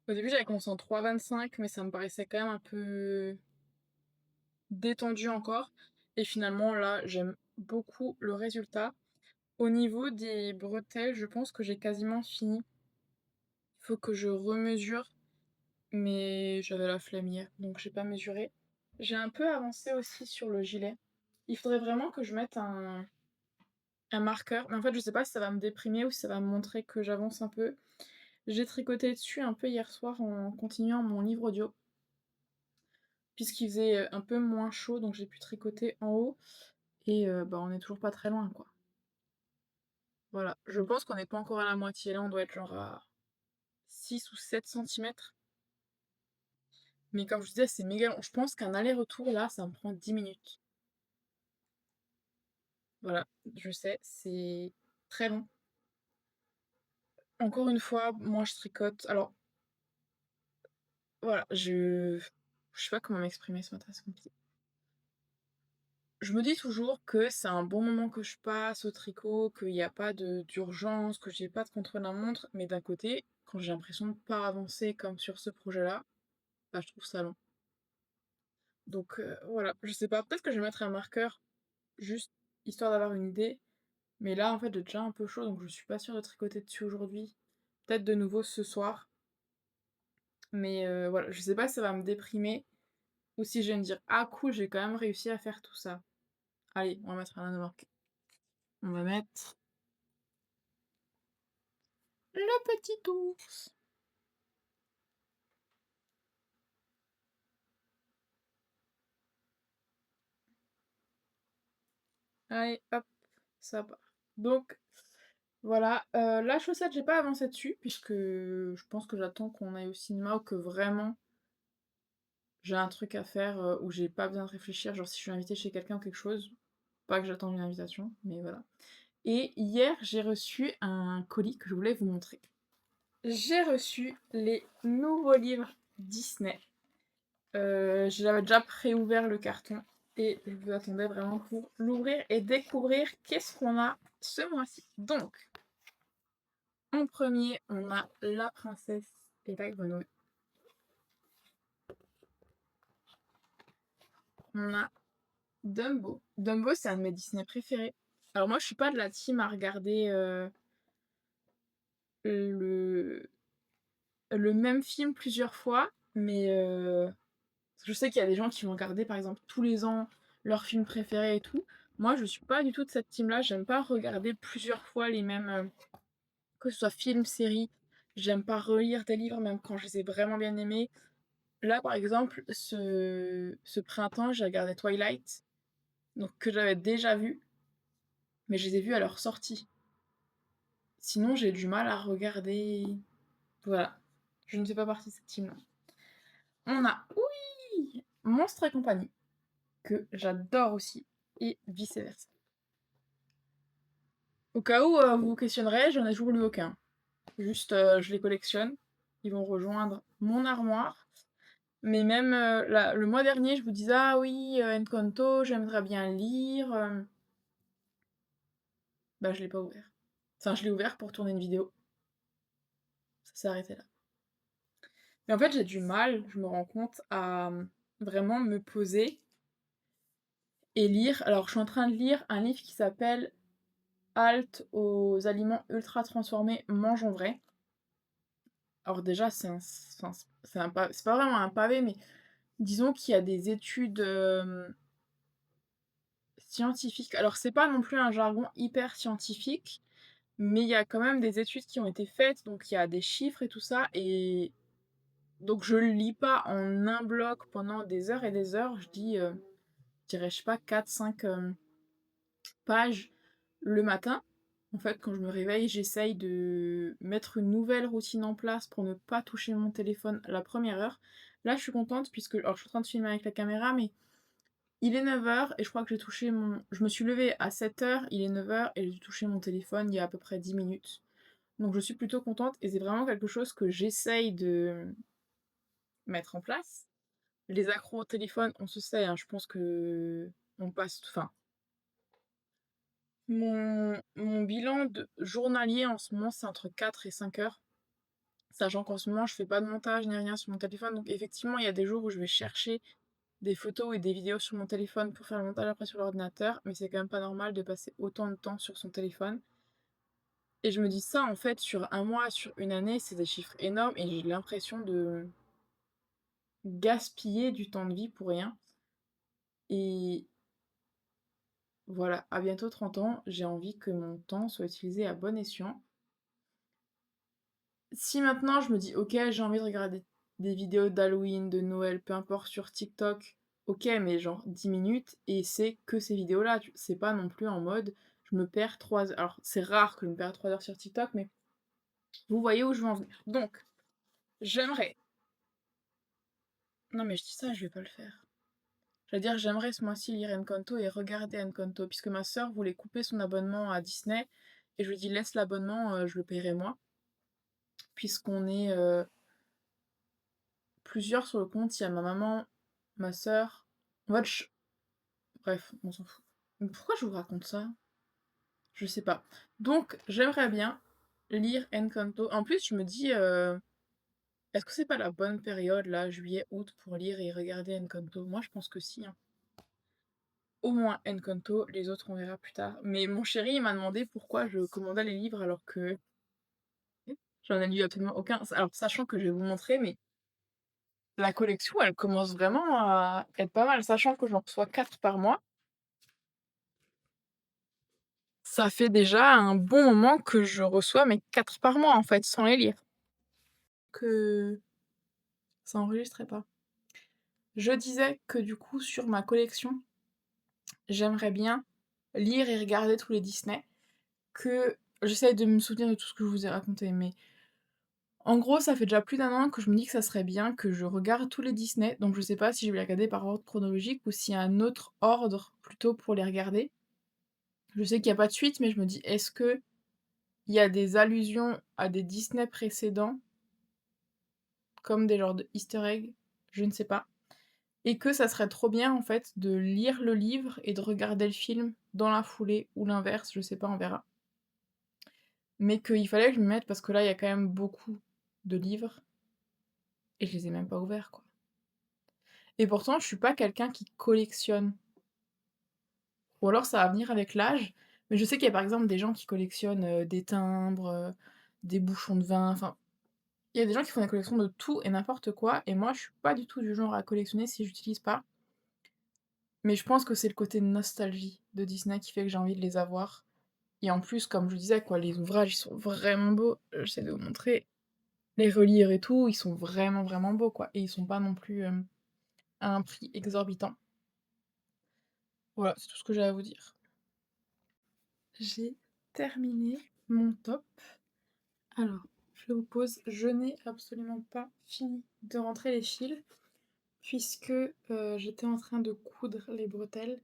Au début, j'avais commencé en 3,25, mais ça me paraissait quand même un peu détendu encore. Et finalement, là, j'aime beaucoup le résultat. Au niveau des bretelles, je pense que j'ai quasiment fini. Il faut que je remesure, mais j'avais la flemme hier, donc j'ai pas mesuré. J'ai un peu avancé aussi sur le gilet. Il faudrait vraiment que je mette un marqueur, mais en fait, je sais pas si ça va me déprimer ou si ça va me montrer que j'avance un peu. J'ai tricoté dessus un peu hier soir en continuant mon livre audio, puisqu'il faisait un peu moins chaud, donc j'ai pu tricoter en haut. Et bah, on est toujours pas très loin, quoi. Voilà, je pense qu'on n'est pas encore à la moitié, là, on doit être genre à 6 ou 7 centimètres. Mais comme je disais, c'est méga long. Je pense qu'un aller-retour, là, ça me prend 10 minutes. Voilà, je sais, c'est très long. Encore une fois, moi, je tricote. Alors, voilà, je sais pas comment m'exprimer ce matin, c'est compliqué. Je me dis toujours que c'est un bon moment que je passe au tricot, qu'il y a pas d'urgence, que j'ai pas de contre-la-montre, mais d'un côté, quand j'ai l'impression de pas avancer comme sur ce projet-là, bah, je trouve ça long. Donc voilà, je sais pas, peut-être que je vais mettre un marqueur, juste histoire d'avoir une idée, mais là, en fait, j'ai déjà un peu chaud, donc je suis pas sûre de tricoter dessus aujourd'hui. Peut-être de nouveau ce soir, mais voilà, je sais pas si ça va me déprimer ou si je vais me dire: «Ah cool, j'ai quand même réussi à faire tout ça». Allez, on va mettre un nanomarqueur. On va mettre le petit ours. Allez, hop, ça part. Donc voilà, la chaussette, j'ai pas avancé dessus puisque je pense que j'attends qu'on aille au cinéma ou que vraiment j'ai un truc à faire, où j'ai pas besoin de réfléchir, genre si je suis invitée chez quelqu'un ou quelque chose, pas que j'attende une invitation, mais voilà. Et hier, j'ai reçu un colis que je voulais vous montrer. J'ai reçu les nouveaux livres Disney. J'avais déjà préouvert le carton et je vous attendais vraiment pour l'ouvrir et découvrir qu'est-ce qu'on a ce mois-ci. Donc, en premier, on a La Princesse et la Grenouille. On a Dumbo. Dumbo, c'est un de mes Disney préférés. Alors moi, je suis pas de la team à regarder le, le même film plusieurs fois, mais je sais qu'il y a des gens qui vont regarder, par exemple, tous les ans leur film préféré et tout. Moi, je suis pas du tout de cette team-là. J'aime pas regarder plusieurs fois les mêmes, que ce soit films, séries. J'aime pas relire des livres, même quand je les ai vraiment bien aimés. Là, par exemple, ce printemps, j'ai regardé Twilight, donc que j'avais déjà vu, mais je les ai vus à leur sortie. Sinon, j'ai du mal à regarder. Voilà. Je ne fais pas partie de cette team-là. On a, oui, Monstres et compagnie, que j'adore aussi, et vice-versa. Au cas où vous vous questionnerez, j'en ai toujours lu aucun. Juste, je les collectionne. Ils vont rejoindre mon armoire. Mais même le mois dernier, je vous disais: «Ah oui, Encanto, j'aimerais bien lire». Bah, je l'ai pas ouvert. Enfin, je l'ai ouvert pour tourner une vidéo. Ça s'est arrêté là. Mais en fait, j'ai du mal, je me rends compte, à vraiment me poser et lire. Alors, je suis en train de lire un livre qui s'appelle Halte aux aliments ultra transformés, mange en vrai. Alors déjà, enfin, c'est pas vraiment un pavé, mais disons qu'il y a des études scientifiques. Alors, c'est pas non plus un jargon hyper scientifique, mais il y a quand même des études qui ont été faites, donc il y a des chiffres et tout ça, et donc je le lis pas en un bloc pendant des heures et des heures. Je dis, dirais, je sais pas, 4-5 pages le matin. En fait, quand je me réveille, j'essaye de mettre une nouvelle routine en place pour ne pas toucher mon téléphone la première heure. Là, je suis contente puisque alors je suis en train de filmer avec la caméra, mais il est 9 heures et je crois que je me suis levée à 7 heures, il est 9 heures et j'ai touché mon téléphone il y a à peu près 10 minutes. Donc je suis plutôt contente et c'est vraiment quelque chose que j'essaye de mettre en place. Les accros au téléphone, on se sait, hein, je pense que on passe enfin, mon bilan de journalier en ce moment, c'est entre 4 et 5 heures, sachant qu'en ce moment, je fais pas de montage ni rien sur mon téléphone, donc effectivement, il y a des jours où je vais chercher des photos et des vidéos sur mon téléphone pour faire le montage après sur l'ordinateur, mais c'est quand même pas normal de passer autant de temps sur son téléphone. Et je me dis ça, en fait, sur un mois, sur une année, c'est des chiffres énormes et j'ai l'impression de gaspiller du temps de vie pour rien. Et voilà, à bientôt 30 ans, j'ai envie que mon temps soit utilisé à bon escient. Si maintenant je me dis, ok, j'ai envie de regarder des vidéos d'Halloween, de Noël, peu importe, sur TikTok, ok, mais genre 10 minutes, et c'est que ces vidéos-là, c'est pas non plus en mode, je me perds 3 heures. Alors, c'est rare que je me perde 3 heures sur TikTok, mais vous voyez où je veux en venir. Donc, j'aimerais. Non, mais je dis ça, je vais pas le faire. Je veux dire, j'aimerais ce mois-ci lire Encanto et regarder Encanto, puisque ma sœur voulait couper son abonnement à Disney, et je lui dis laisse l'abonnement, je le paierai moi, puisqu'on est plusieurs sur le compte, il y a ma maman, ma sœur, en fait, bref, on s'en fout. Mais pourquoi je vous raconte ça? Je sais pas. Donc, j'aimerais bien lire Encanto. En plus, je me dis, est-ce que c'est pas la bonne période, là, juillet, août, pour lire et regarder Encanto? Moi, je pense que si, hein. Au moins Encanto, les autres on verra plus tard. Mais mon chéri il m'a demandé pourquoi je commandais les livres alors que j'en ai lu absolument aucun. Alors sachant que je vais vous montrer, mais la collection elle commence vraiment à être pas mal, sachant que j'en reçois 4 par mois. Ça fait déjà un bon moment que je reçois mes 4 par mois en fait, sans les lire. Que ça enregistrait pas. Je disais que du coup sur ma collection, j'aimerais bien lire et regarder tous les Disney. Que j'essaye de me souvenir de tout ce que je vous ai raconté, mais en gros, ça fait déjà plus d'un an que je me dis que ça serait bien que je regarde tous les Disney, donc je sais pas si je vais les regarder par ordre chronologique ou s'il y a un autre ordre plutôt pour les regarder. Je sais qu'il y a pas de suite, mais je me dis, est-ce qu'il y a des allusions à des Disney précédents, comme des genres de easter eggs? Je ne sais pas. Et que ça serait trop bien en fait de lire le livre et de regarder le film dans la foulée ou l'inverse, je sais pas, on verra. Mais qu'il fallait que je m'y mette parce que là, il y a quand même beaucoup de livres et je les ai même pas ouverts, quoi. Et pourtant, je suis pas quelqu'un qui collectionne. Ou alors ça va venir avec l'âge, mais je sais qu'il y a par exemple des gens qui collectionnent, des timbres, des bouchons de vin, enfin, il y a des gens qui font des collections de tout et n'importe quoi, et moi je suis pas du tout du genre à collectionner si j'utilise pas. Mais je pense que c'est le côté nostalgie de Disney qui fait que j'ai envie de les avoir. Et en plus, comme je disais, quoi, les ouvrages ils sont vraiment beaux. J'essaie de vous montrer, les relire et tout, ils sont vraiment, vraiment beaux, quoi. Et ils sont pas non plus à un prix exorbitant. Voilà, c'est tout ce que j'ai à vous dire. J'ai terminé mon top. Alors, je vous pose, je n'ai absolument pas fini de rentrer les fils, puisque j'étais en train de coudre les bretelles.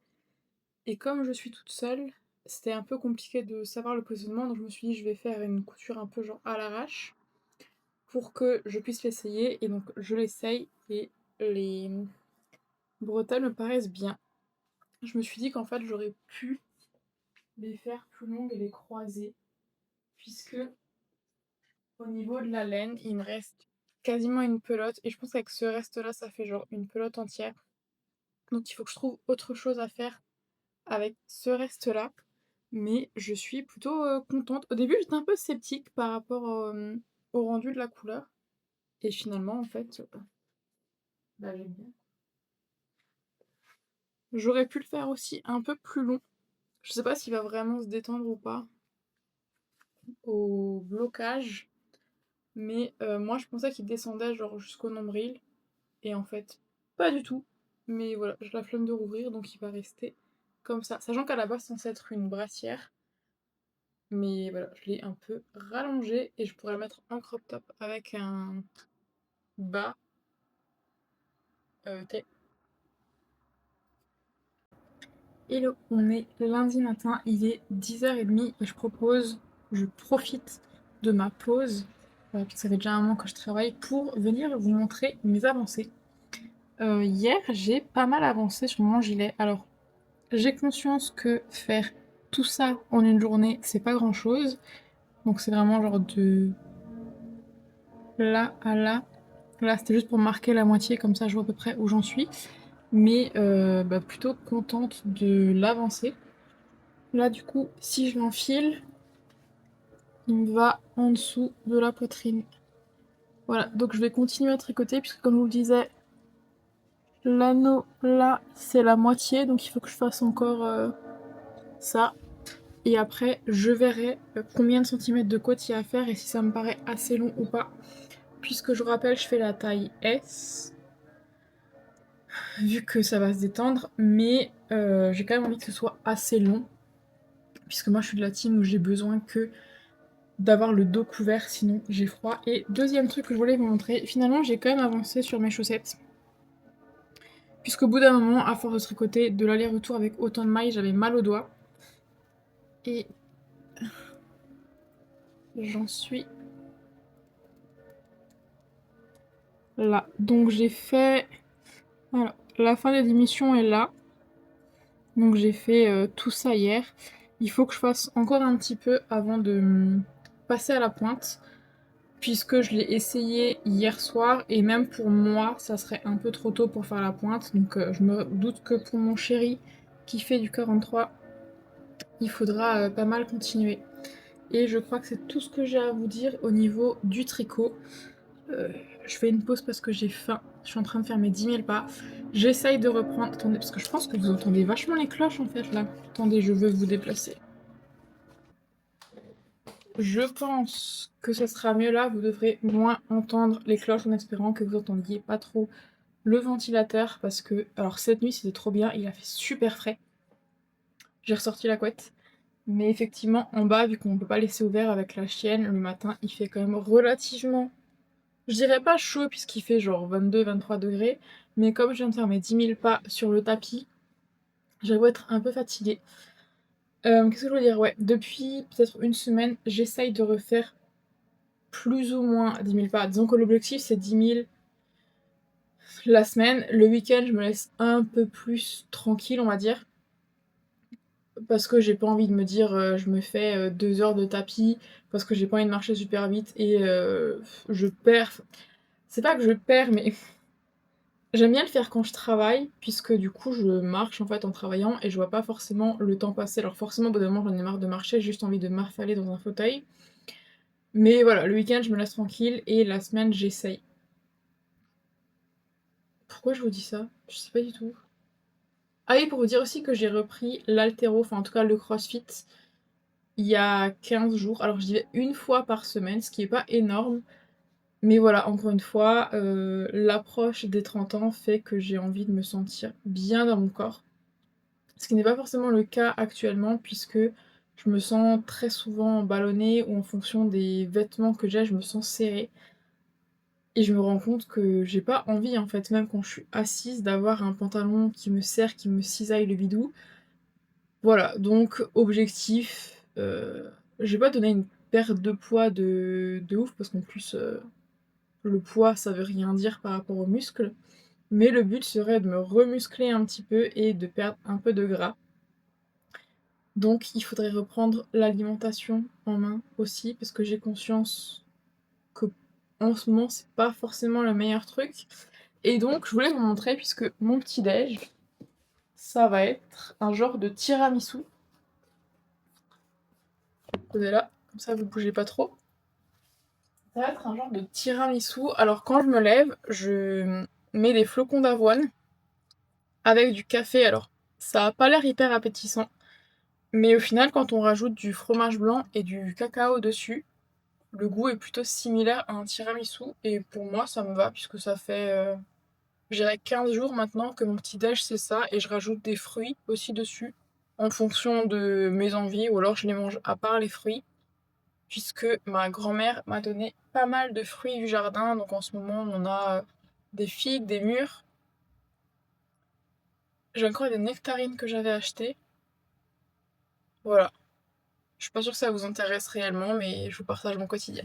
Et comme je suis toute seule, c'était un peu compliqué de savoir le positionnement, donc je me suis dit je vais faire une couture un peu genre à l'arrache, pour que je puisse l'essayer. Et donc je l'essaye, et les bretelles me paraissent bien. Je me suis dit qu'en fait j'aurais pu les faire plus longues et les croiser, puisque au niveau de la laine, il me reste quasiment une pelote, et je pense qu'avec ce reste-là, ça fait genre une pelote entière. Donc il faut que je trouve autre chose à faire avec ce reste-là. Mais je suis plutôt contente. Au début, j'étais un peu sceptique par rapport au rendu de la couleur. Et finalement, en fait, bah, j'aime bien. J'aurais pu le faire aussi un peu plus long. Je sais pas s'il va vraiment se détendre ou pas au blocage. Mais moi, je pensais qu'il descendait genre jusqu'au nombril. Et en fait, pas du tout. Mais voilà, j'ai la flemme de rouvrir, donc il va rester comme ça. Sachant qu'à la base, c'est censé être une brassière. Mais voilà, je l'ai un peu rallongé et je pourrais le mettre en crop top avec un bas T. Hello, on est lundi matin, il est 10h30 et je profite de ma pause, parce que ça fait déjà un moment que je travaille, pour venir vous montrer mes avancées. Hier, j'ai pas mal avancé sur mon gilet. Alors, j'ai conscience que faire tout ça en une journée, c'est pas grand-chose. Donc c'est vraiment genre de là à là. Là, c'était juste pour marquer la moitié, comme ça je vois à peu près où j'en suis. Mais bah, plutôt contente de l'avancée. Là, du coup, si je l'enfile, il me va en dessous de la poitrine. Voilà, donc je vais continuer à tricoter puisque comme je vous le disais, l'anneau là, c'est la moitié, donc il faut que je fasse encore ça. Et après, je verrai combien de centimètres de côte il y a à faire et si ça me paraît assez long ou pas. Puisque je vous rappelle, je fais la taille S, vu que ça va se détendre, mais j'ai quand même envie que ce soit assez long. Puisque moi je suis de la team où j'ai besoin que d'avoir le dos couvert, sinon j'ai froid. Et deuxième truc que je voulais vous montrer, finalement j'ai quand même avancé sur mes chaussettes. Puisqu'au bout d'un moment, à force de tricoter de l'aller-retour avec autant de mailles, j'avais mal aux doigts. Et j'en suis là. Donc j'ai fait... Voilà, la fin de l'émission est là. Donc j'ai fait tout ça hier. Il faut que je fasse encore un petit peu avant de passer à la pointe. Puisque je l'ai essayé hier soir et même pour moi, ça serait un peu trop tôt pour faire la pointe. Donc je me doute que pour mon chéri qui fait du 43, il faudra pas mal continuer. Et je crois que c'est tout ce que j'ai à vous dire au niveau du tricot. Euh, je fais une pause parce que j'ai faim. Je suis en train de faire mes 10 000 pas. J'essaye de reprendre. Attendez, parce que je pense que vous entendez vachement les cloches en fait là. Attendez, je veux vous déplacer. Je pense que ce sera mieux là. Vous devrez moins entendre les cloches en espérant que vous entendiez pas trop le ventilateur. Parce que, alors cette nuit c'était trop bien. Il a fait super frais. J'ai ressorti la couette. Mais effectivement, en bas, vu qu'on ne peut pas laisser ouvert avec la chienne, le matin, il fait quand même relativement... Je dirais pas chaud puisqu'il fait genre 22-23 degrés, mais comme je viens de faire mes 10 000 pas sur le tapis, j'avoue être un peu fatiguée. Qu'est-ce que je veux dire? Ouais, depuis peut-être une semaine, j'essaye de refaire plus ou moins 10 000 pas. Disons que l'objectif c'est 10 000 la semaine. Le week-end, je me laisse un peu plus tranquille, on va dire. Parce que j'ai pas envie de me dire je me fais 2 heures de tapis, parce que j'ai pas envie de marcher super vite et je perds. C'est pas que je perds, mais j'aime bien le faire quand je travaille, puisque du coup je marche en fait en travaillant et je vois pas forcément le temps passer. Alors forcément au bout d'un moment j'en ai marre de marcher, j'ai juste envie de m'affaler dans un fauteuil. Mais voilà, le week-end je me laisse tranquille et la semaine j'essaye. Pourquoi je vous dis ça? Je sais pas du tout. Ah oui, pour vous dire aussi que j'ai repris l'haltéro, enfin en tout cas le crossfit, il y a 15 jours. Alors je vais une fois par semaine, ce qui est pas énorme. Mais voilà, encore une fois, l'approche des 30 ans fait que j'ai envie de me sentir bien dans mon corps. Ce qui n'est pas forcément le cas actuellement puisque je me sens très souvent ballonnée ou en fonction des vêtements que j'ai, je me sens serrée. Et je me rends compte que j'ai pas envie en fait, même quand je suis assise, d'avoir un pantalon qui me serre, qui me cisaille le bidou. Voilà, donc objectif, je vais pas donner une perte de poids de ouf parce qu'en plus le poids ça veut rien dire par rapport aux muscles. Mais le but serait de me remuscler un petit peu et de perdre un peu de gras. Donc il faudrait reprendre l'alimentation en main aussi, parce que j'ai conscience que en ce moment c'est pas forcément le meilleur truc. Et donc je voulais vous montrer, puisque mon petit-déj, ça va être un genre de tiramisu. Tenez là, comme ça vous bougez pas trop. Ça va être un genre de tiramisu. Alors quand je me lève, je mets des flocons d'avoine avec du café. Alors ça a pas l'air hyper appétissant. Mais au final, quand on rajoute du fromage blanc et du cacao dessus, le goût est plutôt similaire à un tiramisu. Et pour moi, ça me va, puisque ça fait, je dirais 15 jours maintenant que mon petit-déj, c'est ça. Et je rajoute des fruits aussi dessus, en fonction de mes envies, ou alors je les mange à part les fruits, puisque ma grand-mère m'a donné pas mal de fruits du jardin. Donc en ce moment, on a des figues, des mûres. J'ai encore des nectarines que j'avais achetées. Voilà. Je suis pas sûre que ça vous intéresse réellement, mais je vous partage mon quotidien.